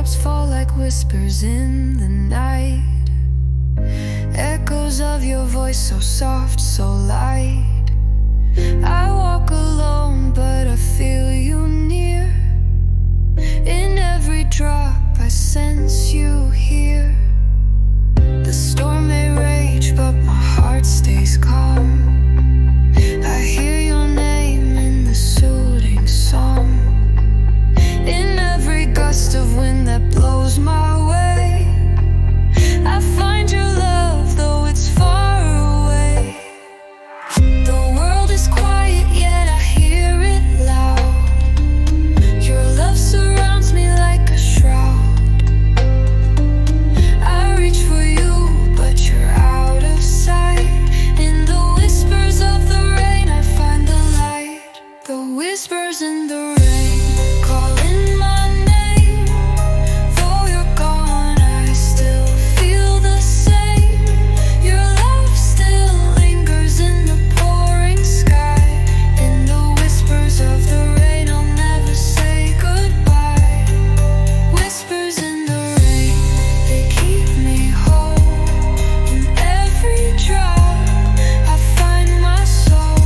raindrops fall like whispers in the night. Echoes of your voice so soft, so light. I walk alone, but I feel you near. In every drop I sense you here. The storm may rage, but my heart stays calm. I hear your name in the soothing song. In every gust of wind that blows my way, I find your love, though it's far away. The world is quiet, yet I hear it loud. Your love surrounds me like a shroud. I reach for you, but you're out of sight. In the whispers of the rain, I find the light. The whispers in the rain, calling my name. Though you're gone, I still feel the same. Your love still lingers in the pouring sky. In the whispers of the rain, I'll never say goodbye. Whispers in the rain, they keep me whole. In every drop, I find my soul.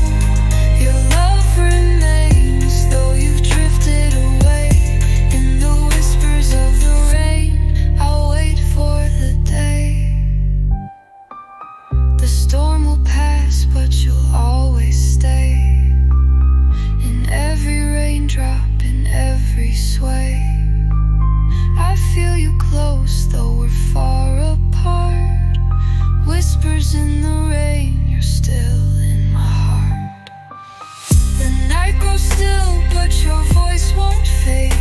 Your love remains, though you've drifted away. In the whispers of the rain, I'll wait for the day. The storm will pass, but you'll always stay. In every raindrop, in every sway, I feel you close, though we're far apart. Whispers in the rain, you're still in my heart. The night grows still, but your voice won't fade.